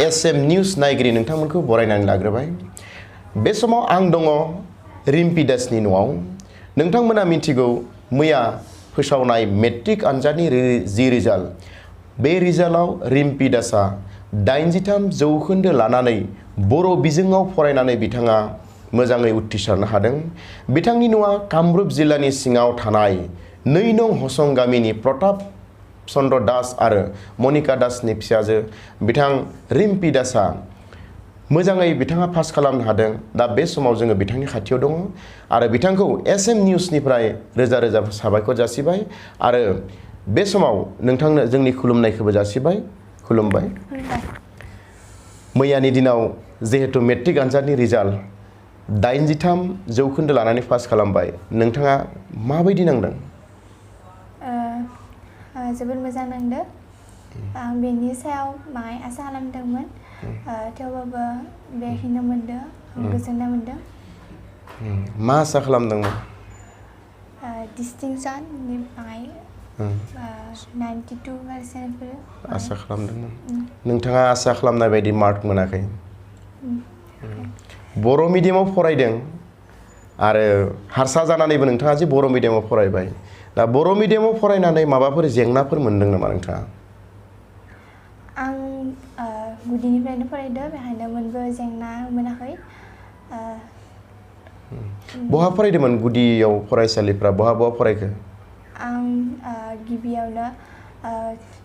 SM news नायगिरि नोंथांमोनखौ बरायनानै लाग्रोबाय बे समाव आं दङ रिम्पी दासनि न'आव नोंथांमोना मिथिगौ मैया फोसावनाय मेट्रिक आनजादनि जि रिजाल्ट बे रिजाल्टआव रिम्पी दासआ 83 जौखोन्दो लानानै बर' बिजोङाव फरायनानै बिथाङा मोजाङै उथ्रिसारनो हादों बिथांनि न'आ कामरुप जिल्लानि सिङाव थानाय 2 नं हसं गामिनि प्रताप चन्द्र दास आरो मनिका दासनि फिसाजो बिथां रिम्पी दासआ मोजाङै बिथाङा पास खालामनो हादों दा बे समाव जोङो बिथांनि खाथियाव दङ आरो बिथांखौ एसएम निउसनिफ्राय रोजा रोजा साबायखर जासिबाय आरो बे समाव नोंथांनो जोंनि खुलुमनायखौबो जासिबाय खुलुमबाय मैयानि दिनाव जिहेतु मेट्रिक आनजादनि रिजाल्ट 83 जौखोन्दो लानानै पास खालामबाय नोंथाङा माबायदि नांदों जोबोद मोजां नांदों आं बेनि सायाव माय आसा खालामदोंमोन थेवबाबो बेखिनि मोनदों गोजोननाय मोनदों मा आसा खालामदोंमोन डिस्टिंसननिफ्राय 92% आसा खालामदोंमोन नोंथाङा आसा खालामनाय बायदि मार्क मोनाखै बर' मिडियामाव फरायदों आरो हारसा जानानैबो नोंथाङा जे बर' मिडियामाव फरायबाय दा बर' मिडियामाव फरायनानै माबाफोर जेंनाफोर मोनदों नामा नोंथाङा आं गुदिनिफ्रायनो फरायदों बेखायनो मोनबो जेंना मोनाखै बहा फरायदोंमोन गुदियाव फरायसालिफ्रा बहा फरायखो आं गिबियावनो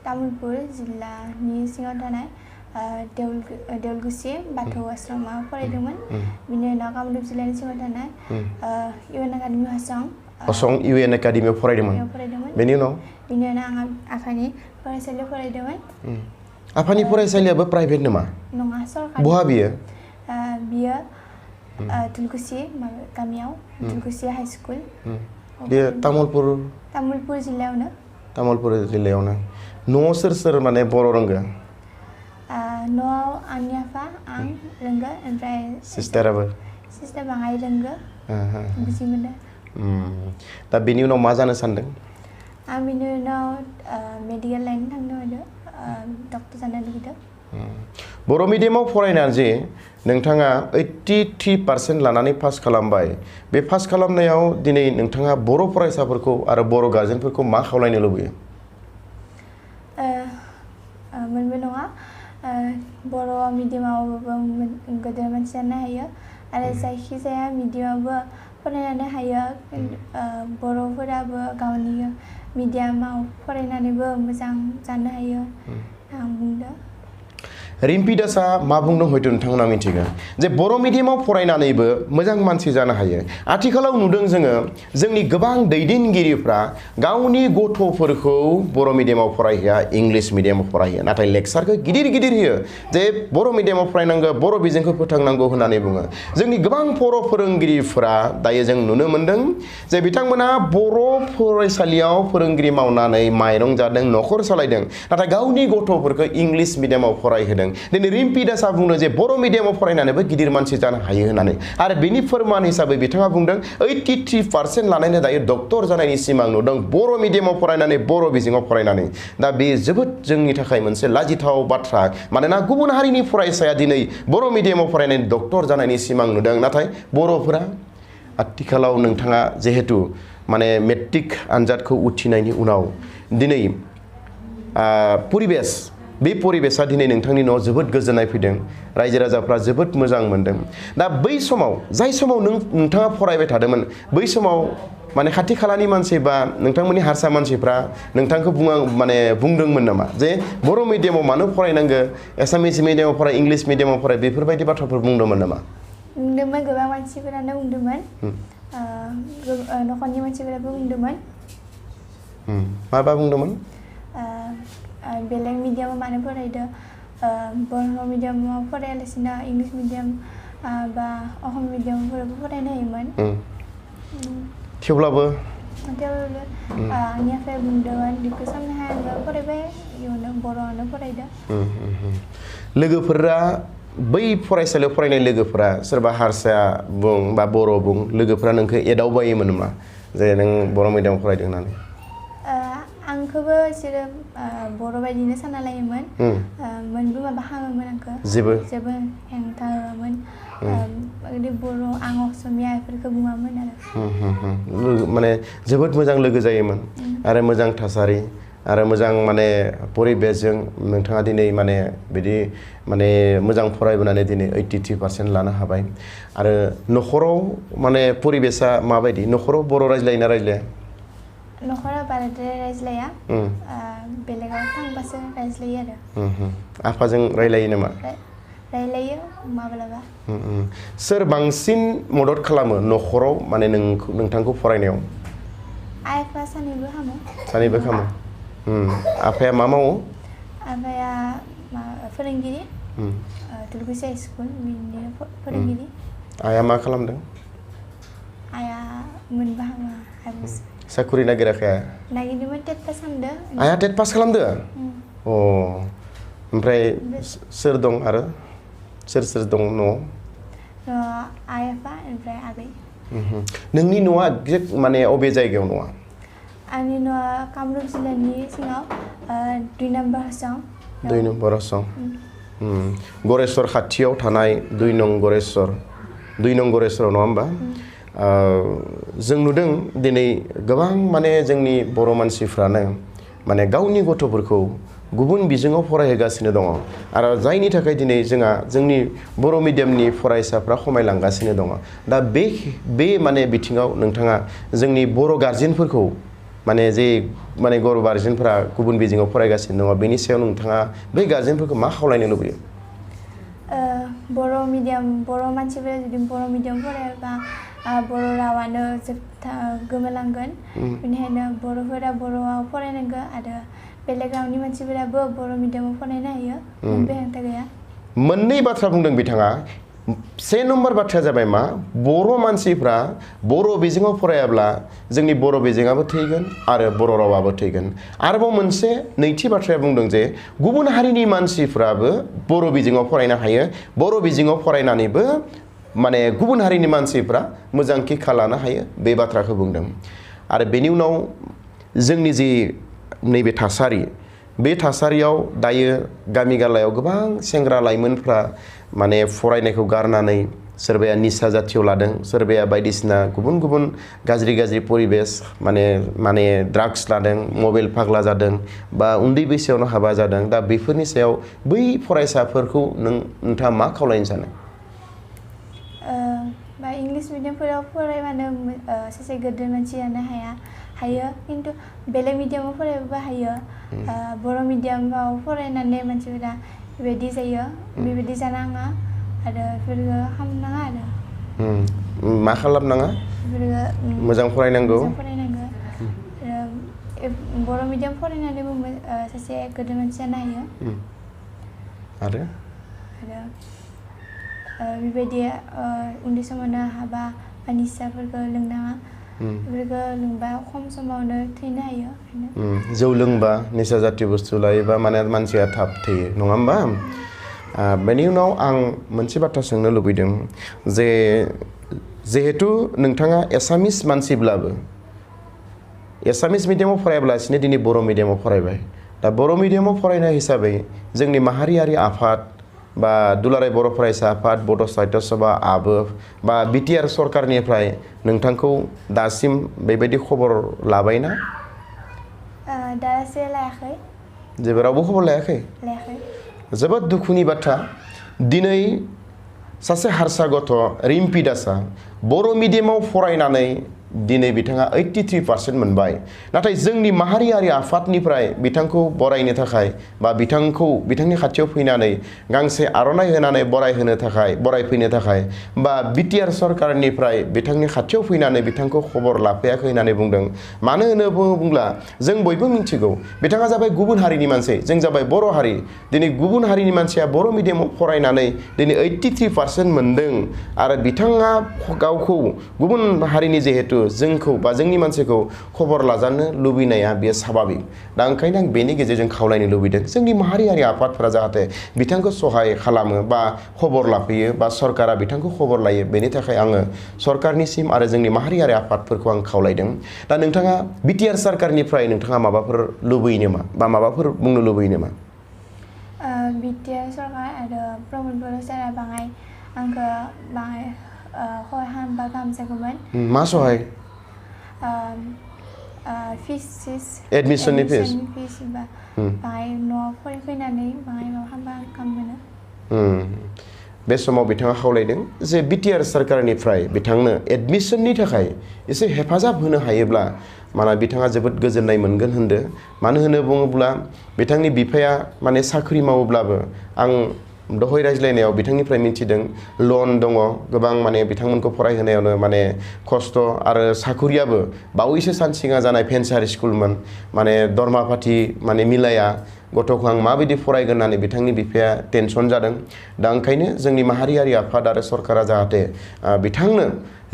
तामुलपुर जिल्लानि सिङाव थानाय देउलगुसि बाथौ आश्रमाव फरायदोंमोन बिनि उनाव कामरुप जिल्लानि सिङाव थानाय इउएन एकाडेमि हसं इउएन एकाडेमियाव फरायदोंमोन बेनि उनाव आं आफानि फरायसालियाव फरायदोंमोन आफानि फरायसालियाबो प्राइभेट नामा नङा सरकारि बहा बियो बियो दुलगुसि गामियाव दुलगुसि हाई स्कुल बेयो तामुलपुर जिल्लायावनो न'आव सोर माने बर' रोंगो न'आव आंनि आफा आं रोंगो ओमफ्राय सिस्टार बाङाय रोंगो बुजि मोनो दा बेनि उनाव मा जानो सानदों आं बेनि उनाव मेडिकेल लाइन थांनो होदों डक्टर जानो लुगैदों बर' मिडियामाव फरायनानै जे नोंथाङा 83% लानानै पास खालामबाय बे पास खालामनायाव दिनै नोंथाङा बर' फरायसाफोरखौ आरो बर' गार्जेनफोरखौ मा खावलायनो लुबैयो मोनबो नङा बर' मिडियामावबो गोदोर मानसि जानो हायो आरो जायखिजाया मिडियामावबो फरायनानै हायो बर'फोराबो गावनि मिडियामाव फरायनानैबो मोजां जानो हायो आं बुंदों रिम्पी दासआ मा बुंदों हयथ' नोंथांमोना मिथिगौ जे बर' मिडियामाव फरायनानैबो मोजां मानसि जानो हायो आथिखालाव नुदों जोङो जोंनि गोबां दैदेनगिरिफ्रा गावनि गथ'फोरखौ बर' मिडियामाव फरायहोआ इंलिश मिडियामाव फरायहोआ नाथाय लेक्सारखौ गिदिर होयो जे बर' मिडियामाव फरायनांगौ बर' बिजोंखौ फोथांनांगौ होननानै बुङो जोंनि गोबां बर' फोरोंगिरिफोरा दायो जों नुनो मोन्दों जे बिथांमोना बर' फरायसालियाव फोरोंगिरि मावनानै माइरं जादों न'खर सालायदों नाथाय गावनि गथ'फोरखौ इंलिश मिडियामाव फरायहोदों दिनै रिम्पी दासआ बुंदों जे बर' मिडियामाव फरायनानैबो गिदिर मानसि जानो हायो होननानै आरो बेनि फोरमान हिसाबै बिथाङा बुंदों 83% लानानै दायो डक्टर जानायनि सिमां नुदों बर' मिडियामाव फरायनानै बर' बिजोङाव फरायनानै दा बे जोबोद जोंनि थाखाय मोनसे लाजिथाव बाथ्रा मानोना गुबुन हारिनि फरायसाया दिनै बर' मिडियामाव फरायनानै डक्टर जानायनि सिमां नुदों नाथाय बर'फोरा आथिखालाव नोंथाङा जिहेतु माने मेट्रिक आनजादखौ उथ्रिनायनि उनाव दिनै परिबेस बे परिबेसा दिनै नोंथांनि न'आव जोबोद गोजोननाय फैदों रायजो राजाफ्रा जोबोद मोजां मोनदों दा बै समाव जाय समाव नोंथाङा फरायबाय थादोंमोन बै समाव माने खाथि खालानि मानसि बा नोंथांमोननि हारसा मानसिफ्रा नोंथांखौ बुंदोंमोन नामा जे बर' मिडियामाव मानो फरायनांगौ एसामिस मिडियामाव फराय इंलिश मिडियामाव फराय बेफोरबायदि बाथ्राफोर बुंदोंमोन नामा बुंदोंमोन गोबां मानसिफोरानो बुंदोंमोन न'खरनि मानसिफोराबो बुंदोंमोन माबा बुंदोंमोन बेलेग मिडियामाव मानो फरायदो बर' मिडियामाव फरायालासिनो इंलिश मिडियाम बा असम मिडियामफोरावबो फरायनो हायोमोन थेवब्लाबो आंनि आफाया बुंदोंमोन बेखौ सामनो हायाबा फरायबाय इयुनाव बर'आवनो फरायदो लोगोफोरा बै फरायसालियाव फरायनाय लोगोफोरा सोरबा हारसा बुं बा बर' बुं लोगोफोरा नोंखौ एदावबायोमोन नामा जे नों बर' मिडियामाव फरायदों होननानै आं आंखौबो बिसोरो बर' बायदिनो सानना लायोमोन मोनबो माबा खालामोमोन आंखौ जेबो हेंथा होआमोन बिदि बर' आं असमिया बेफोरखौ बुङामोन आरो माने जोबोद मोजां लोगो जायोमोन आरो मोजां थासारि आरो मोजां माने परिबेसजों नोंथाङा दिनै माने बिदि माने मोजां फरायबोनानै दिनै 83% लानो हाबाय आरो न'खराव माने परिबेसा माबायदि न'खराव बर' रायज्लायोना रायज्लाया न'खराव बाराद्राय रायज्लाया बेलेगाव थांबासो रायज्लायो आरो आफाजों रायलायो नामा रायलायो माब्लाबा सोर बांसिन मदद खालामो न'खराव माने नोंथांखौ फरायनायाव आइ आफा सानैबो खालामो आफाया मा मावो आफाया फोरोंगिरि तुलगुसि स्कुल बिदिनो फोरोंगिरि आइया मा खालामदों आइया मोनबाहाङा साख्रि नागिराखै नागिरदोंमोन टेट पास खालामदो आइया टेट पास खालामदो ओमफ्राय सोर दं आरो सोर दं न'आव आइ आफा ओमफ्राय आगै नोंनि न'आ एक्जेक्ट माने अबे जायगायाव न'आ आंनि न'आ कामरुप जिल्लानि सिङाव 2 नम्बर हसं 2 नम्बर हसं गरेस्वर खाथियाव थानाय 2 नं गरेस्वर 2 नं गरेस्वराव नङा होमबा जों नुदों दिनै गोबां माने जोंनि बर' मानसिफ्रानो माने गावनि गथ'फोरखौ गुबुन बिजोङाव फरायहोगासिनो दङ आरो जायनि थाखाय दिनै जोंनि बर' मिडियामनि फरायसाफ्रा खमायलांगासिनो दङ दा बे माने बिथिङाव नोंथाङा जोंनि बर' गार्जेनफोरखौ माने जे माने बर' गार्जेनफोरा गुबुन बिजोङाव फरायगासिनो दङ बेनि सायाव नोंथाङा बै गार्जेनफोरखौ मा खावलायनो लुबैयो बर' मानसिफोरा जुदि बर' मिडियाम फरायाबा बर' रावानो गोमालांगोन बेनिखायनो बर'फोरा बर'आव फरायनांगौ आरो बेलेग रावनि मानसिफोराबो बर' मिडियामाव फरायनो हायो मोनबो हेंथा गैया मोननै बाथ्रा बुंदों बिथाङा से नम्बर बाथ्राया जाबाय मा बर' मानसिफ्रा बर' बिजोङाव फरायाब्ला जोंनि बर' बिजोङाबो थैगोन आरो बर' रावाबो थैगोन आरोबाव मोनसे नैथि बाथ्राया बुंदों जे गुबुन हारिनि मानसिफ्राबो बर' बिजोङाव फरायनो हायो बर' बिजोङाव फरायनानैबो माने गुबुन हारिनि मानसिफ्रा मोजां शिक्षा लानो हायो बे बाथ्राखौ बुंदों आरो बेनि उनाव जोंनि जि नैबे थासारि बे थासारियाव दायो गामि गालायाव गोबां सेंग्रा लाइमोनफ्रा माने फरायनायखौ गारनानै सोरबाया निसा जाथियाव लादों सोरबाया बायदिसिना गुबुन गाज्रि परिबेस माने ड्राग्स लादों मबाइल फाग्ला जादों बा उन्दै बैसोआवनो हाबा जादों दा बेफोरनि सायाव बै फरायसाफोरखौ नोंथाङा मा खावलायनो सानो बा इंलिश मिडियामफोराव फरायबानो सासे गोदोर मानसि जानो हायो खिन्थु बेलेग मिडियामाव फरायबाबो हायो बर' मिडियामाव फरायनानै मानसिफोरा बेबायदि जायो बेबायदि जानाङा आरो बेफोरखौ खालामनाङा आरो मा खालामनाङा मोजां फरायनांगौ बर' मिडियाम फरायनानैबो सासे गोदोर मानसि जानो हायो आरो बेबायदि उन्दै समावनो हाबा बा निसाफोरखौ लोंनाङा बेफोरखौ लोंबा खम समावनो थैनो हायो जौ लोंबा निसा जातीय बुस्थु लायोबा माने मानसिया थाब थैयो नङा होमबा बेनि उनाव आं मोनसे बाथ्रा सोंनो लुबैदों जे जिहेतु नोंथाङा एसामिस मानसिब्लाबो एसामिस मिडियामाव फरायाब्लासिनो दिनै बर' मिडियामाव फरायबाय दा बर' मिडियामाव फरायनाय हिसाबै जोंनि माहारियारि आफाद बा दुलाराय बर' फरायसा आफाद बड' साहित्य सभा आबो बा बिटिआर सरकारनिफ्राय नोंथांखौ दासिम बेबायदि खबर लाबायना दासो लायाखै जेबो रावबो खबर लायाखै जोबोद दुखुनि बाथ्रा दिनै सासे हारसा गथ' रिम्पि दासआ बर' मिडियामाव फरायनानै दिनै बिथाङा 83% मोनबाय नाथाय जोंनि माहारियारि आफादनिफ्राय बिथांखौ बरायनो थाखाय बा बिथांनि खाथियाव फैनानै गांसे आर'नाइ होनानै बरायफैनो थाखाय बा बिटिआर सरकारनिफ्राय बिथांनि खाथियाव फैनानै बिथांखौ खबर लाफैयाखै होननानै बुंदों मानो होनना बुङोब्ला जों बयबो मिथिगौ बिथाङा जाबाय गुबुन हारिनि मानसि जों जाबाय बर' हारि दिनै गुबुन हारिनि मानसिया बर' मिडियामाव फरायनानै दिनै 83% मोनदों आरो बिथाङा गावखौ गुबुन हारिनि जिहेतु जोंखौ बा जोंनि मानसिखौ खबर लाजानो लुबैनाया बेयो स्वाभाबिक दा ओंखायनो आं बेनि गेजेरजों खावलायनो लुबैदों जोंनि माहारियारि आफादफोरा जाहाथे बिथांखौ सहाय खालामो बा खबर लाफैयो बा सरकारा बिथांखौ खबर लायो बेनि थाखाय आङो सरकारनिसिम आरो जोंनि माहारियारि आफादफोरखौ आं खावलायदों दा नोंथाङा बिटिआर सरकारनिफ्राय नोंथाङा माबाफोर लुबैयो नामा बा माबाफोर बुंनो लुबैयो नामा बिटिआर सरकार आरो प्रमद बर' सारा बाङाय आंखौ बाङाय हय हामबा गाहाम जागौमोन मा सहाय फिस एडमिसननि फिस बा बाङाय न'आव फरायफैनानै बाङाय माबा हामबा गाहाम मोनो बे समाव बिथाङा खावलायदों जे बिटिआर सरकारनिफ्राय बिथांनो एडमिसननि थाखाय एसे हेफाजाब होनो हायोब्ला माने बिथाङा जोबोद गोजोननाय मोनगोन होनदो मानो होनना बुङोब्ला बिथांनि बिफाया माने साख्रि मावोब्लाबो आं दहाय रायज्लायनायाव बिथांनिफ्राय मिथिदों लन दङ गोबां माने बिथांमोनखौ फरायहोनायावनो माने खस्थ' आरो साख्रियाबो बावैसो सान सिगां जानाय भेन्सार स्कुलमोन माने दरमा पाथि माने मिलाया गथ'खौ आं माबायदि फरायगोन होननानै बिथांनि बिफाया टेनसन जादों दा ओंखायनो जोंनि माहारियारि आफाद आरो सरकारा जाहाथे बिथांनो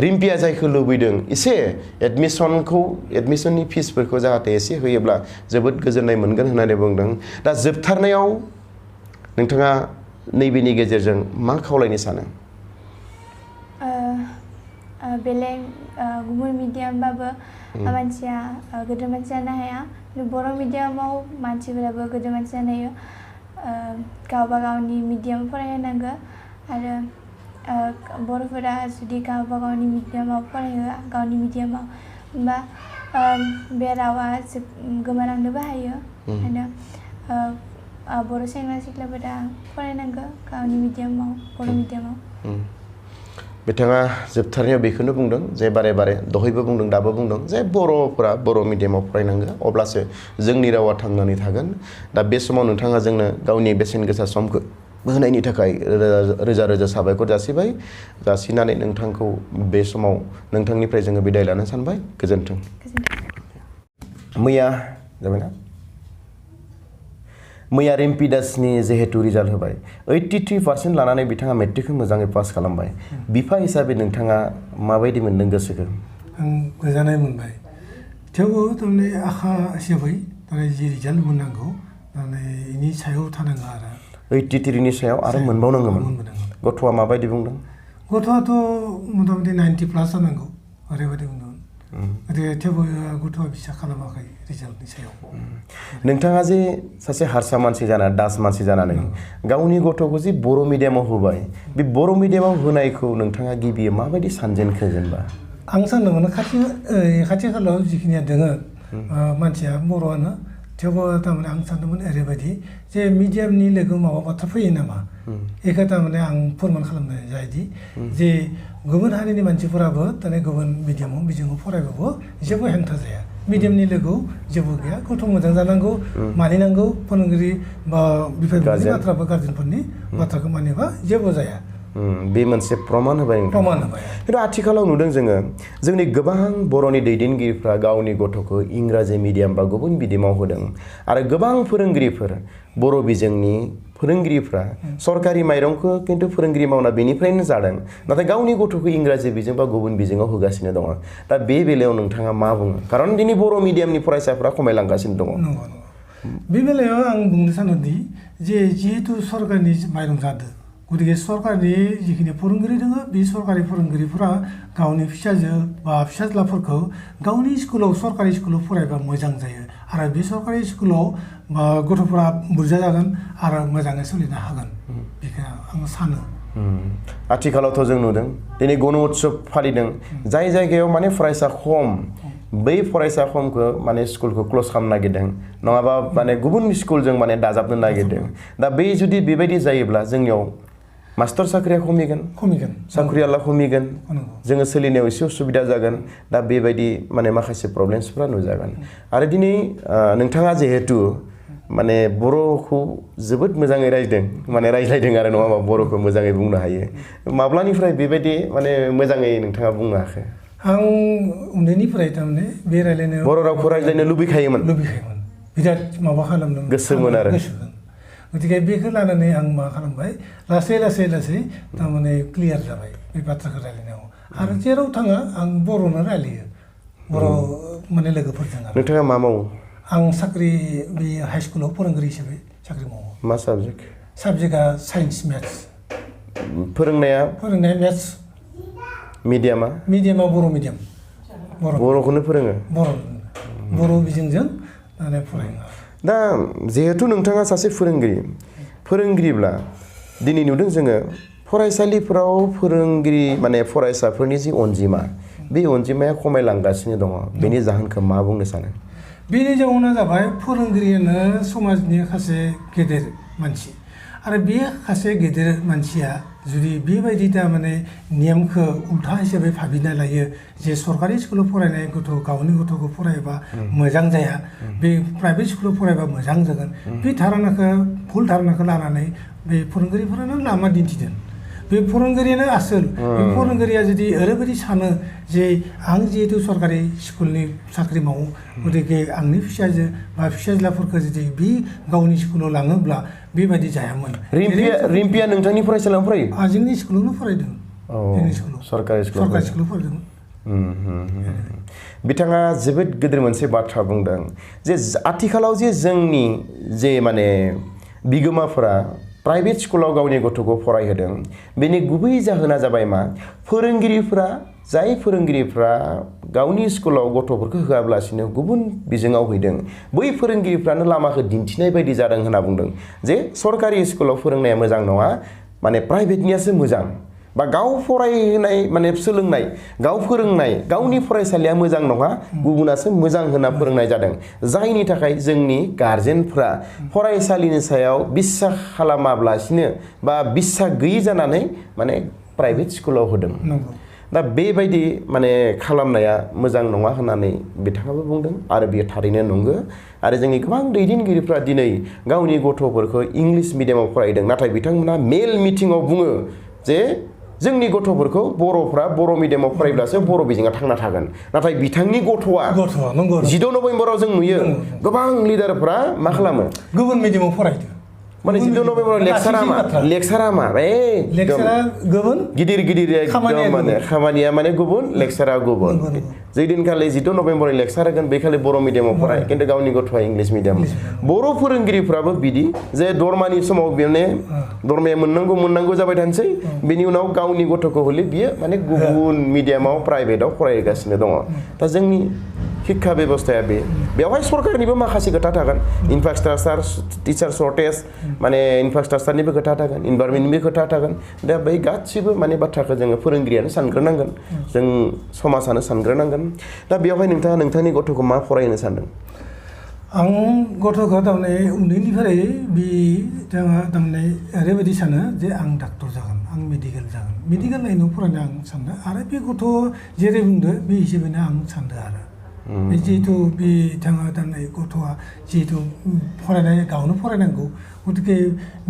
रिम्पिया जायखौ लुबैदों एसे एडमिसननि फिसफोरखौ जाहाथे एसे होयोब्ला जोबोद गोजोननाय मोनगोन होननानै बुंदों दा जोबथारनायाव नोंथाङा नैबेनि गेजेरजों मा खावलायनो सानो बेलेग गुबुन मिडियामबाबो मानसिया गोदोर मानसि जानो हाया बर' मिडियामाव मानसिफोराबो गोदोर मानसि जानो हायो गावबा गावनि मिडियाम फरायहोनांगौ आरो बर'फोरा जुदि गावबा गावनि मिडियामाव फरायो गावनि मिडियामाव होमबा बे रावा गोमालांनोबो हायो ओंखायनो बर' सेंग्रा सिख्लाफोरा फरायनांगौ गावनि मिडियामाव बर' मिडियामाव बिथाङा जोबथारनायाव बेखौनो बुंदों जे बारे बारे दहायबो बुंदों दाबो बुंदों जे बर'फोरा बर' मिडियामाव फरायनांगौ अब्लासो जोंनि रावा थांनानै थागोन दा बे समाव नोंथाङा जोंनो गावनि बेसेन गोसा समखौ होनायनि थाखाय रोजा रोजा साबायखर जासिनानै नोंथांखौ बे समाव नोंथांनिफ्राय जोङो बिदाय लानो सानबाय गोजोन्थों मैया रिम्पि दासनि जिहेतु रिजाल्ट होबाय 83% लानानै बिथाङा मेट्रिकखौ मोजाङै पास खालामबाय बिफा हिसाबै नोंथाङा माबायदि मोनदों गोसोखौ आं गोजोननाय मोनबाय थेवबो थारमाने आखा हिसाबै जि रिजाल्ट मोननांगौ माने बेनि सायाव थानांगौ आरो 83 नि सायाव आरो मोनबावनांगौमोन गथ'आ माबायदि बुंदों गथ'आथ' मथा मथि 90+ जानांगौ ओरैबायदि बुंदोंमोन थेवबो गथ'आ বিশ্বাস खालामाखै रिजाल्टनि सायाव नोंथाङा जे सासे हारसा मानसि जाना दास मानसि जानानै गावनि गथ'खौ जे बर' मिडियामाव होबाय बे बर' मिडियामाव होनायखौ नोंथाङा गिबियै माबायदि सानजेनखो जेनेबा आं सानदोंमोन खाथि खालायाव जिखिनिया दोङो मानसिया बर'आनो थेवबो थारमाने आं सानदोंमोन ओरैबायदि जे मिडियामनि लोगो माबा बाथ्रा फैयो नामा बेखौ थारमाने आं फोरमान खालामनाय जायोदि जे गुबुन हारिनि मानसिफोराबो ताने गुबुन मिडियामाव बिजोङाव फरायबाबो जेबो हेंथा जाया मिडियामनि लोगोआव जेबो गैया गथ' मोजां जानांगौ मानिनांगौ फोरोंगिरि बा बिफाफोरनि बाथ्राबो गार्जेनफोरनि बाथ्राखौ मानिबा जेबो जाया बे मोनसे प्रमान होबाय खिन्थु आथिखालाव नुदों जोङो जोंनि गोबां बर'नि दैदेनगिरिफ्रा गावनि गथ'खौ इंराजि मिडियाम बा गुबुन मिडियामाव होदों आरो गोबां फोरोंगिरिफोर बर' बिजोंनि फोरोंगिरिफ्रा सरकारि माइरंखौ खिन्थु फोरोंगिरि मावना बेनिफ्रायनो जादों नाथाय गावनि गथ'खौ इंराजि बिजों बा गुबुन बिजोङाव होगासिनो दङ दा बे बेलायाव नोंथाङा मा बुङो खारन दिनै बर' मिडियामनि फरायसाफ्रा खमायलांगासिनो दङ बे बेलायाव आं बुंनो सानोदि जे जिहेतु सरकारनि माइरं जादों गतिके सरकारनि जिखिनि फोरोंगिरि दङ बे सरकारि फोरोंगिरिफोरा गावनि फिसाजो बा फिसाज्लाफोरखौ गावनि स्कुलाव सरकारि स्कुलाव फरायबा मोजां जायो आरो बे सरकारि स्कुलाव गथ'फोरा बुरजा जागोन आरो मोजाङै सोलिनो हागोन बेखौ आं सानो आथिखालावथ' जों नुदों दिनै गण उत्सव फालिदों जाय जायगायाव माने फरायसा खम बै फरायसा खमखौ माने स्कुलखौ क्ल'ज खालामनो नागिरदों नङाबा माने गुबुन स्कुलजों माने दाजाबनो नागिरदों दा बै जुदि बेबायदि जायोब्ला जोंनियाव मास्टर साख्रिया खमिगोन साख्रियाला खमिगोन जोङो सोलिनायाव एसे उसुबिदा जागोन दा बेबायदि माने माखासे प्रब्लेम्सफोरा नुजागोन आरो दिनै नोंथाङा जिहेतु माने बर'खौ जोबोद मोजाङै रायज्लायदों आरो नङाबा बर'खौ मोजाङै बुंनो हायो माब्लानिफ्राय बेबायदि माने मोजाङै नोंथाङा बुंनो हाखो आं उन्दैनिफ्राय थारमाने बे रायज्लायनायाव बर' रावखौ रायज्लायनो लुबैखायोमोन बिराद माबा खालामदों गोसोमोन आरो गतिके बेखौ लानानै आं मा खालामबाय लासै थारमाने क्लियार जाबाय बे बाथ्राखौ रायज्लायनायाव आरो जेराव थाङा आं बर'नो रायज्लायो बर' माने लोगोफोरजों आरो नोंथाङा मा मावो आं साख्रि बे हाइ स्कुलाव फोरोंगिरि हिसाबै साख्रि मावो मा साबजेक्ट साबजेक्टआ साइन्स मेथ्स फोरोंनाया मेथ्स मिडियामा बर' मिडियाम बर'खौनो फोरोङो बर' बिजोंजों माने फरायो दा जिहेतु नोंथाङा सासे फोरोंगिरिब्ला दिनै नुदों जोङो फरायसालिफोराव फोरोंगिरि माने फरायसाफोरनि जि अनजिमा बे अनजिमाया खमायलांगासिनो दङ बेनि जाहोनखौ मा बुंनो सानो बेनि जाहोना जाबाय फोरोंगिरियानो समाजनि सासे गेदेर मानसि आरो बे सासे गेदेर मानसिया जुदि बेबायदि थारमाने नेमखौ उल्था हिसाबै भाबिना लायो जे सरकारि स्कुलाव फरायनाय गावनि गथ'खौ फरायबा मोजां जाया बे प्राइभेट स्कुलाव फरायबा मोजां जागोन बे धारणाखौ भुल धारणाखौ लानानै बे फोरोंगिरिफोरानो लामा दिन्थिदों बे फोरोंगिरियानो आसोल बे फोरोंगिरिया जुदि ओरैबायदि सानो जे आं जिहेतु सरकारि स्कुलनि साख्रि मावो गतिके आंनि फिसाजो बा फिसाज्लाफोरखौ जुदि बे गावनि स्कुलाव लाङोब्ला बेबायदि जायामोन रिम्पिया नोंथांनि फरायसालियाव फरायो जोंनि स्कुलावनो फरायदों जोंनि स्कुलाव सरकारि स्कुलाव फरायदों बिथाङा जोबोद गिदिर मोनसे बाथ्रा बुंदों जे आथिखालाव जे जोंनि जे माने बिगोमाफोरा प्राइभेट स्कुलाव गावनि गथ'खौ फरायहोदों बेनि गुबै जाहोना जाबाय मा जाय फोरोंगिरिफ्रा गावनि स्कुलाव गथ'फोरखौ होआब्लासिनो गुबुन बिजोङाव हैदों बै फोरोंगिरिफ्रानो लामाखौ दिन्थिनाय बायदि जादों होनना बुंदों जे सरकारि स्कुलाव फोरोंनाया मोजां नङा माने प्राइभेटनियासो मोजां बा गाव फरायहोनाय माने सोलोंनाय गाव फोरोंनाय गावनि फरायसालिया मोजां नङा गुबुनासो मोजां होनना फोरोंनाय जादों जायनि थाखाय जोंनि गार्जेनफ्रा फरायसालिनि सायाव बिसास खालामाब्लासिनो बा बिसास गैयि जानानै माने प्राइभेट स्कुलाव होदों दा बेबायदि माने खालामनाया मोजां नङा होननानै बिथाङाबो बुंदों आरो बेयो थारैनो नंगौ आरो जोंनि गोबां दैदेनगिरिफ्रा दिनै गावनि गथ'फोरखौ इंलिस मिडियामाव फरायदों नाथाय बिथांमोना मेल मिटिङाव बुङो जे जोंनि गथ'फोरखौ बर'फ्रा बर' मिडियामाव फरायब्लासो बर' बिजोङा थांना थागोन नाथाय बिथांनि गथ'आ 16 नभेम्बराव जों नुयो गोबां लिडारफ्रा मा खालामो गुबुन मिडियामाव फरायदों माने 16 नभेम्बराव लेक्सारा मा गुबुन गिदिर खामानिया माने गुबुन लेक्सारा गुबुन जै दिनखालि 16 नभेम्बराव लेक्सार होगोन बे खालि बर' मिडियामाव फराय खिन्थु गावनि गथ'आ इंलिस मिडियाम बर' फोरोंगिरिफ्राबो बिदि जे दरमानि समाव बेनो दरमाया मोननांगौ जाबाय थानोसै बेनि उनाव गावनि गथ'खौ हले बियो माने गुबुन मिडियामाव प्राइभेटाव फरायगासिनो दङ दा जोंनि शिक्षा बेबस्थाया बेवहाय सरकारनिबो माखासे खोथा थागोन इनफ्रास्ट्राक्चार टिचार सर्टेज माने इनफ्रास्ट्राक्चारनिबो खोथा थागोन इनभारमेन्टनिबो खोथा थागोन दा बै गासिबो माने बाथ्राखौ जोङो फोरोंगिरियानो सानग्रोनांगोन जों समाजानो सानग्रोनांगोन दा बेवहाय नोंथाङा नोंथांनि गथ'खौ मा फरायनो सानदों आं गथ'खौ थारमाने उन्दैनिफ्राय जोङो थारमाने ओरैबायदि सानो जे आं डाक्टर जागोन आं मेडिकेल लाइनाव फरायनो आं सानदों आरो बे गथ' जेरै बुंदो बे हिसाबैनो आं सानदों आरो जिहेतु बिथाङा थारमाने गथ'आ जिहेतु गावनो फरायनांगौ गतिके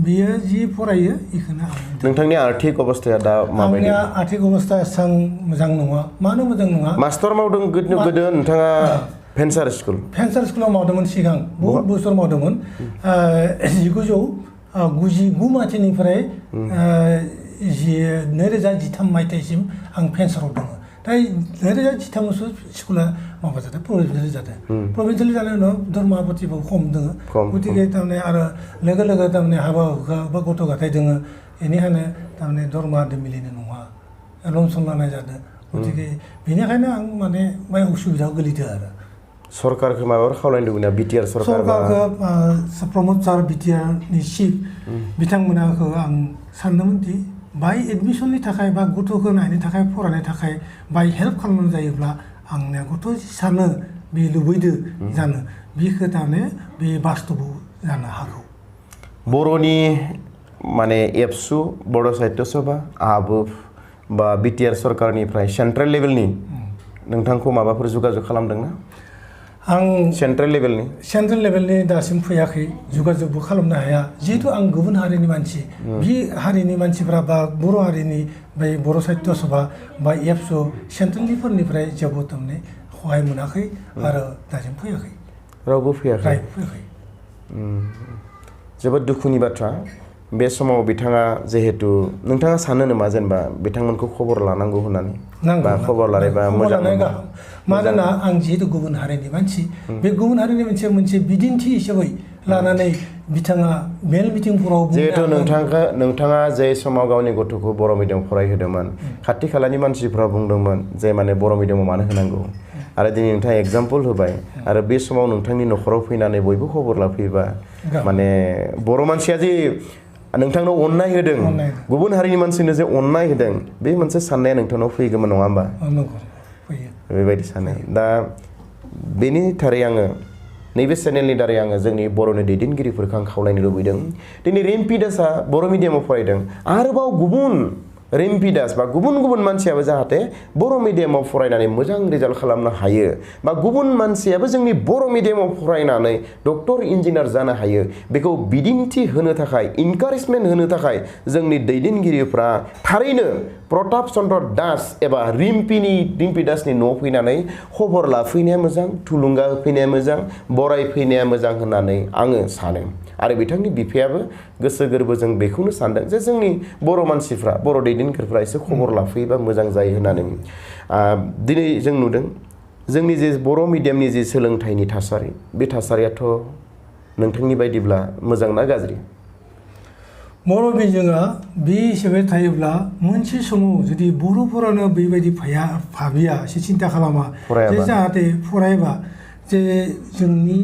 बियो जि फरायो बेखौनो आं नोंथांनि आर्थिक अबस्थाया दा माबायदि आंनिया आर्थिक अबस्थाया एसेबां मोजां नङा मानो मोजां नङा मास्टार मावदों गोदो नोंथाङा फेन्सार स्कुलाव मावदोंमोन सिगां बहुत बोसोर मावदोंमोन 1999 मायथाइनिफ्राय 2013 मायथाइसिम आं फेन्साराव दङ दा 2013 स्कुला माबा जादों प्रभिन्सियेल जादों प्रभिन्सियेल जानायनि उनाव धर्मा पातिबो खम दङ गतिके थारमाने आरो लोगो थारमाने हाबा हुखा बा गथ' गथाय दङ बेनिखायनो थारमाने धर्मा मिलिनाय नङा लन सन लानाय जादों गतिके बेनिखायनो आं माने बाय उसुबिदायाव गोलैदों आरो सरकारखौ माबाफोर खावलायनो लुबैना बिटिआर सरकारखौ प्रमद सार बिटिआरनि चिफ बिथांमोनखौ आं सानदोंमोन दि बाय एडमिसननि थाखाय बा गथ'खौ नायनो थाखाय फरायनो थाखाय बाय हेल्प खालामनो जायोब्ला आंनिया गथ' सानो बे लुबैदों जानो बेखौ थारमाने बे बास्तबाव जानो हागौ बर'नि माने एबसु बड' साहित्य सभा आबुफ बा बिटिआर सरकारनिफ्राय सेन्ट्रेल लेभेलनि नोंथांखौ माबाफोर जगाजग खालामदोंना आं सेन्ट्रेल लेभेलनि दासिम फैयाखै जगाजगबो खालामनो हाया जिहेतु आं गुबुन हारिनि मानसि बे हारिनि मानसिफ्रा बा बर' हारिनि बै बर' साहित्य सभा बा एबसु सेन्ट्रेलनिफोरनिफ्राय जेबो थारमाने सहाय मोनाखै आरो दासिम फैयाखै रावबो फैयाखै जोबोद दुखुनि बाथ्रा बे समाव बिथाङा जिहेतु नोंथाङा सानो नामा जेनेबा बिथांमोनखौ खबर लानांगौ होननानै बा खबर लानायबा मोजां मानोना आं जिहेतु गुबुन हारिनि मानसि बे गुबुन हारिनि मोनसे बिदिन्थि हिसाबै लानानै बिथाङा मेल मिटिंफोराव जिहेतु नोंथाङा जे समाव गावनि गथ'खौ बर' मिडियाम फरायहोदोंमोन खाथि खालानि मानसिफ्रा बुंदोंमन जे माने बर' मिडियामाव मानो होनांगौ आरो दिनै नोंथाङा एग्जाम्पल होबाय आरो बे समाव नोंथांनि न'खराव फैनानै बयबो खबर लाफैबा माने बर' मानसिया जे नोंथांनो अननाय होदों गुबुन हारिनि मानसिनो जे अननाय होदों बे मोनसे साननाया नोंथांनाव फैगौमोन नङा होमबा बेबायदि सानो दा बेनि थारै आङो नैबे चेनेलनि दारै आङो जोंनि बर'नि दैदेनगिरिफोरखौ आं खावलायनो लुबैदों दिनै रिम्पि दासआ बर' मिडियामाव फरायदों आरोबाव गुबुन रिम्पि दास बा गुबुन गुबुन मानसियाबो जाहाथे बर' मिडियामाव फरायनानै मोजां रिजाल्ट खालामनो हायो बा गुबुन मानसियाबो जोंनि बर' मिडियामाव फरायनानै डक्टर इन्जिनियार जानो हायो बेखौ बिदिन्थि होनो थाखाय इनकारेजमेन्ट होनो थाखाय जोंनि दैदेनगिरिफ्रा थारैनो प्रताप चन्द्र दास एबा रिम्पि दासनि न'आव फैनानै खबर लाफैनाया मोजां थुलुंगा होफैनाया मोजां बरायफैनाया मोजां होननानै आङो सानो आरो बिथांनि बिफायाबो गोसो गोरबोजों बेखौनो सानदों जे जोंनि बर' मानसिफ्रा बर' दैदेनगिरिफ्रा एसे खबर लाफैयोबा मोजां जायो होननानै दिनै जों नुदों जोंनि जे बर' मिडियामनि जे सोलोंथाइनि थासारि बे थासारियाथ' नोंथांनि बायदिब्ला मोजां ना गाज्रि बर' बिजोङा बे हिसाबै थायोब्ला मोनसे समाव जुदि बर'फोरानो बेबायदि भाबिया एसे सिन्था खालामा जे जाहाथे फरायबा जे जोंनि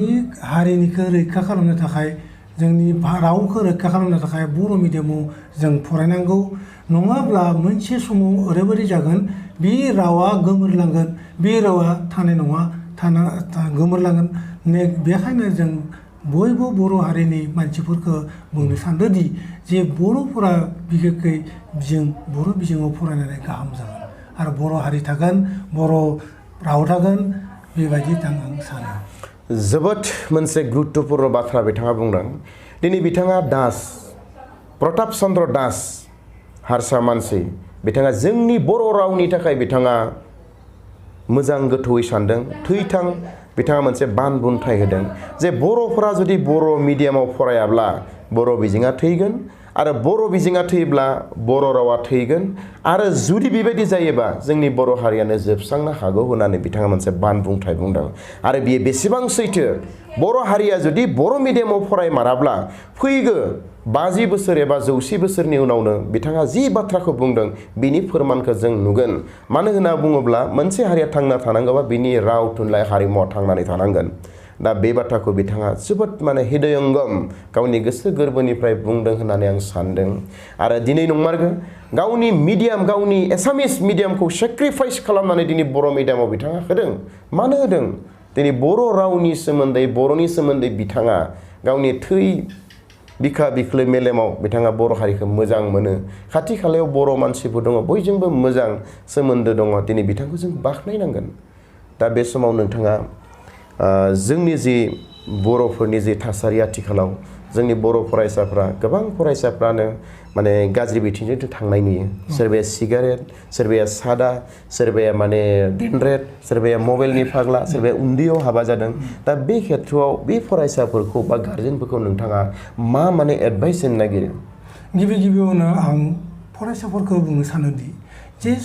हारिनिखौ रैखा खालामनो थाखाय जोंनि रावखौ रैखा खालामनो थाखाय बर' मिडियामाव जों फरायनांगौ नङाब्ला मोनसे समाव ओरैबायदि जागोन बे रावा गोमोरलांगोन बे रावा थानाय नङा गोमोरलांगोन बेखायनो जों बयबो बर' हारिनि मानसिफोरखौ बुंनो सानदोंदि जे बर'फोरा बिखेखै बर' बिजोङाव फरायनानै गाहाम जागोन आरो बर' हारि थागोन बर' राव थागोन बेबायदि आं सानो जोबोद मोनसे गुरुत्वपूर्ण बाथ्रा बिथाङा बुंदों दिनै बिथाङा दास प्रताप चन्द्र दास हारसा मानसि बिथाङा जोंनि बर' रावनि थाखाय बिथाङा मोजां गोथौयै सानदों थैथां बिथाङा मोनसे बान बुंथाय होदों जे बर'फोरा जुदि बर' मिडियामाव फरायाब्ला बर' बिजोङा थैगोन आरो बर' बिजोङा थैब्ला बर' रावा थैगोन आरो जुदि बेबायदि जायोबा जोंनि बर' हारियानो जोबस्रांनो हागौ होननानै बिथाङा मोनसे बान बुंथाय बुंदों आरो बियो बेसेबां सैथो बर' हारिया जुदि बर' मिडियामाव फरायमाराब्ला फैगौ 50 बोसोर एबा 100 बोसोरनि उनावनो बिथाङा जि बाथ्राखौ बुंदों बिनि फोरमानखौ जों नुगोन मानो होनना बुङोब्ला मोनसे हारिया थांना थानांगौबा बिनि राव थुनलाइ हारिमुआ थांनानै थानांगोन दा बे बाथ्राखौ बिथाङा जोबोद माने हृदयंगम गावनि गोसो गोरबोनिफ्राय बुंदों होननानै आं सानदों आरो दिनै नंमारगौ गावनि मिडियाम गावनि एसामिस मिडियामखौ सेक्रिफाइस खालामनानै दिनै बर' मिडियामाव बिथाङा होदों मानो होदों दिनै बर' रावनि सोमोन्दै बर'नि सोमोन्दै बिथाङा गावनि थै बिखा बिख्लो मेलेमाव बिथाङा बर' हारिखौ मोजां मोनो खाथि खालायाव बर' मानसिफोर दङ बयजोंबो मोजां सोमोन्दो दङ दिनै बिथांखौ जों बाख्नायनांगोन दा बे समाव नोंथाङा जोंनि जि बर'फोरनि जि थासारि आथिखालाव जोंनि बर' फरायसाफ्रा गोबां फरायसाफ्रानो माने गाज्रि बिथिंजों थांनाय नुयो सोरबाया सिगारेट सोरबाया सादा सोरबाया माने डेनड्रेट सोरबाया मबाइलनि फाग्ला सोरबाया उन्दैयाव हाबा जादों दा बे खेथ्रआव बे फरायसाफोरखौ बा गार्जेनफोरखौ नोंथाङा मा माने एडभाइस होनो नागिरो गिबियावनो आं फरायसाफोरखौ बुंनो सानोदि जे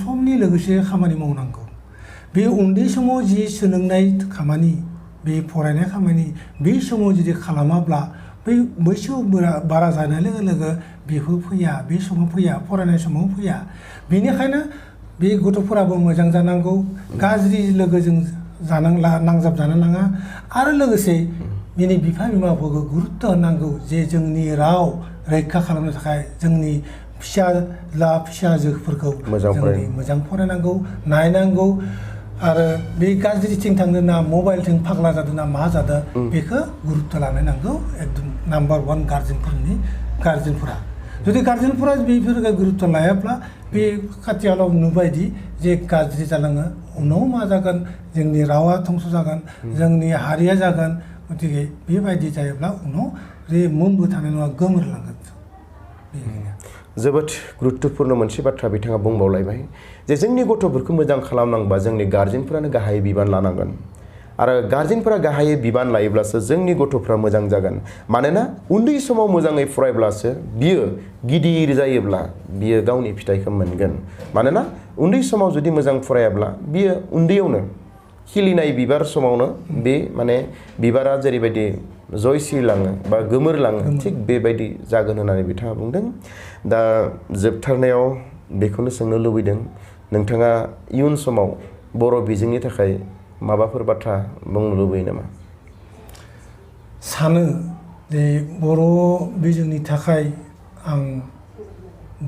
समनि लोगोसे खामानि मावनांगौ बे उन्दै समाव जि सोलोंनाय खामानि बे फरायनाय खामानि बे समाव जुदि खालामाब्ला बै बैसोआव बारा जानाय लोगो लोगो बेखौ फैया बे समाव फैया फरायनाय समाव फैया बेनिखायनो बे गथ'फोराबो मोजां जानांगौ गाज्रि लोगोजों नांजाब जानो नाङा आरो लोगोसे बिनि बिफा बिमाफोरखौ गुरुत्व होनांगौ जे जोंनि राव रैखा खालामनो थाखाय जोंनि फिसाज्ला फिसाजोफोरखौ मोजां फरायनांगौ नायनांगौ आरो बे गाज्रिथिं थांदों ना मबाइलथिं फाग्ला जादों ना मा जादों बेखौ गुरुत्व लानो नांगौ एकदम नाम्बार 1 गार्जेनफोरा जुदि गार्जेनफोरा बेफोरखौ गुरुत्व लायाब्ला बे खाथियाव नुबायदि जे गाज्रि जालाङो उनाव मा जागोन जोंनि रावा धंस जागोन जोंनि हारिया जागोन गतिके बेबायदि जायोब्ला उनाव जे मुंबो थानाय नङा गोमोरलांगोन जोबोद गुरुत्वपूर्ण मोनसे बाथ्रा बिथाङा बुंबावलायबाय जे जोंनि गथ'फोरखौ मोजां खालामनांबा जोंनि गार्जेनफोरानो गाहाय बिबान लानांगोन आरो गार्जेनफोरा गाहायै बिबान लायोब्लासो जोंनि गथ'फ्रा मोजां जागोन मानोना उन्दै समाव मोजाङै फरायब्लासो बियो गिदिर जायोब्ला बियो गावनि फिथाइखौ मोनगोन मानोना उन्दै समाव जुदि मोजां फरायाब्ला बियो उन्दैयावनो खिलिनाय बिबार समावनो बे माने बिबारा जेरैबायदि जयसिलाङो बा गोमोरलाङो थिग बेबायदि जागोन होननानै बिथाङा बुंदों दा जोबथारनायाव बेखौनो सोंनो लुबैदों नोंथाङा इयुन समाव बर' बिजोंनि थाखाय माबाफोर बाथ्रा बुंनो लुबैयो नामा सानो जे बर' बिजोंनि थाखाय आं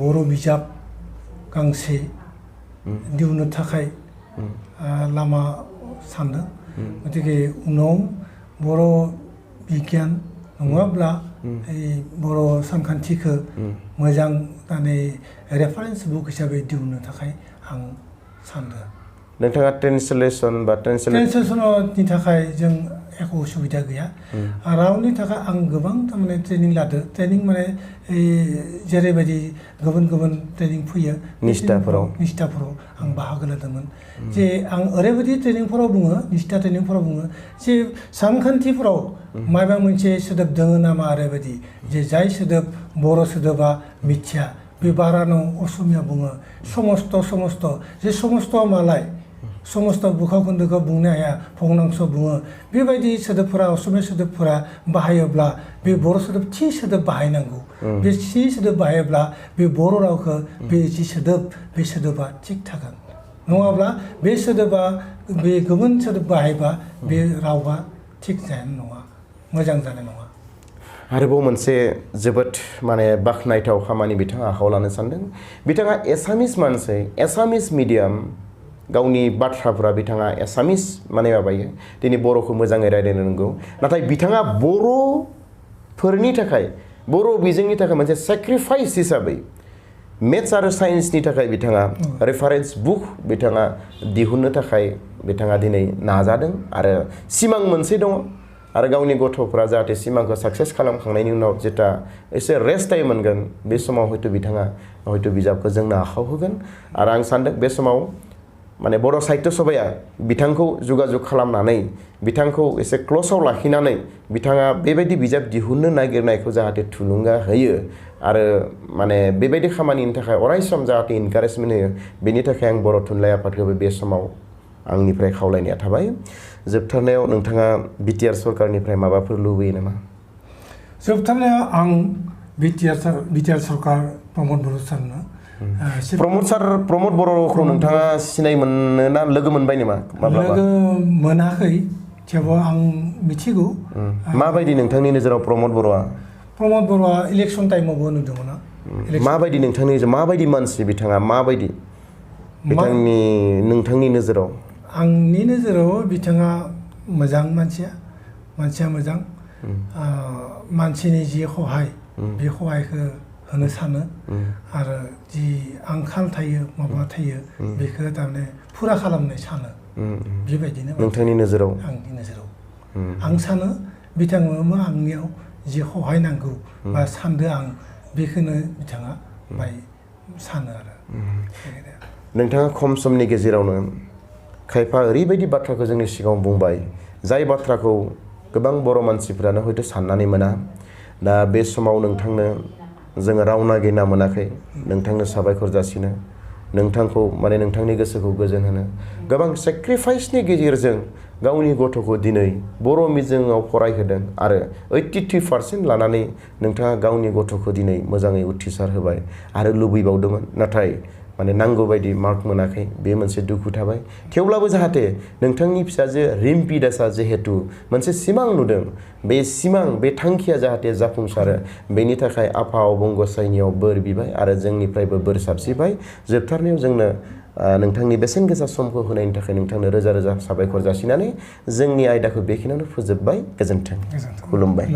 बर' बिजाब गांसे दिहुननो थाखाय लामा सानदों गतिके उनाव बर' बिगियान नङाब्ला बर' सानखान्थिखौ मोजां माने रेफारेन्स बुक हिसाबै दिहुननो थाखाय आं सानदों नोंथाङा ट्रेन्सलेसन बा ट्रेन्सलेसननि थाखाय जों एख' उसुबिदा गैया रावनि थाखाय आं गोबां थारमाने ट्रेनिं लादों ट्रेनिं माने जेरैबायदि गुबुन गुबुन ट्रेनिं फैयो निष्ठाफोराव आं बाहागो लादोंमोन जे आं ओरैबायदि ट्रेनिंफोराव बुङो निष्ठा ट्रेनिंफोराव बुङो जे सानखान्थिफोराव माबा मोनसे सोदोब दङ नामा ओरैबायदि जे जाय सोदोब बर' सोदोबा मिथिया बे बारानो असमिया बुङो समस्त जे समस्तआ मालाय समस्त बुखाखोन्दोखौ बुंनो हाया भग्नांश बुङो बेबायदि सोदोबफोरा असमिया सोदोबफोरा बाहायोब्ला बे बर' सोदोब थि सोदोब बाहायनांगौ बे थि सोदोब बाहायोब्ला बे बर' रावखौ बे जि सोदोब बे सोदोबा थिग थागोन नङाब्ला बे सोदोबा बे गुबुन सोदोब बाहायबा बे रावा थिग जानाय नङा मोजां जानाय नङा आरोबाव मोनसे जोबोद माने बाख्नायथाव खामानि बिथाङा आखायाव लानो सानदों बिथाङा एसामिस मानसि एसामिस मिडियाम गावनि बाथ्राफोरा बिथाङा एसामिस माने माबायो दिनै बर'खौ मोजाङै रायज्लायनो रोंगौ नाथाय बिथाङा बर'फोरनि थाखाय बर' बिजोंनि थाखाय मोनसे सेक्रिफाइस हिसाबै मेथ्स आरो साइन्सनि थाखाय बिथाङा रेफारेन्स बुक बिथाङा दिहुननो थाखाय बिथाङा दिनै नाजादों आरो सिमां मोनसे दङ आरो गावनि गथ'फ्रा जाहाथे सिमांखौ साक्सेस खालामखांनायनि उनाव जेता एसे रेस्ट टाइम मोनगोन बे समाव हयथ' बिथाङा हयथ' बिजाबखौ जोंनो आखायाव होगोन आरो आं सानदों बे समाव माने बर' साहित्य सभाया बिथांखौ जगाजग खालामनानै बिथांखौ एसे क्ल'सआव लाखिनानै बिथाङा बेबायदि बिजाब दिहुननो नागिरनायखौ जाहाथे थुलुंगा होयो आरो माने बेबायदि खामानिनि थाखाय अरायसम जाहाथे इनकारेजमेन्ट होयो बेनि थाखाय आं बर' थुनलाइ आफादखौबो बे समाव आंनिफ्राय खावलायनाया थाबाय जोबथारनायाव नोंथाङा बिटिआर सरकारनिफ्राय माबाफोर लुबैयो नामा जोबथारनायाव आं बिटिआर सरकार प्रमद बर' सारनो प्रमद बर'खौ नोंथाङा सिनाय मोनो ना लोगो मोनबाय नामा लोगो मोनाखै थेवबो आं मिथिगौ माबायदि नोंथांनि नोजोराव प्रमद बर'आ इलेक्सन टाइमावबो नुदोंमोन माबायदि नोंथांनि माबायदि मानसि बिथाङा माबायदि नोंथांनि नोजोराव आंनि नोजोराव बिथाङा मोजां मानसिया मोजां मानसिनि जि खहाय बे खहायखौ होनो सानो आरो जि आंखाल थायो माबा थायो बेखौ थारमाने फुरा खालामनो सानो बेबायदिनो नोंथांनि नोजोराव आंनि नोजोराव आं सानो बिथाङा आंनियाव जि खहाय नांगौ बा सानदो आं बेखौनो बिथाङा बाय सानो आरो नोंथाङा खम समनि गेजेरावनो खायफा ओरैबायदि बाथ्राखौ जोंनि सिगाङाव बुंबाय जाय बाथ्राखौ गोबां बर' मानसिफ्रानो हयथ' साननानै मोना दा बे समाव नोंथांनो जोङो राव नागिरना मोनाखै नोंथांनो साबायखर जासिनो नोंथांखौ माने नोंथांनि गोसोखौ गोजोन होनो गोबां सेक्रिफाइसनि गेजेरजों गावनि गथ'खौ दिनै बर' मिडियामाव फरायहोदों आरो 83% लानानै नोंथाङा गावनि गथ'खौ दिनै मोजाङै उथ्रिसार होबाय आरो लुबैबावदोंमोन नाथाय माने नांगौ बायदि मार्क मोनाखै बे मोनसे दुखु थाबाय थेवब्लाबो जाहाथे नोंथांनि फिसाजो रिम्पि दासआ जिहेतु मोनसे सिमां नुदों बे सिमां बे थांखिया जाहाथे जाफुंसारो बेनि थाखाय आफा अबं गसाइनियाव बोर बिबाय आरो जोंनिफ्रायबो बोर साबसिबाय जोबथारनायाव जोंनो नोंथांनि बेसेन गोसा समखौ होनायनि थाखाय नोंथांनो रोजा रोजा साबायखर जासिनानै जोंनि आयदाखौ बेखिनियावनो फोजोबबाय गोजोन्थों खुलुमबाय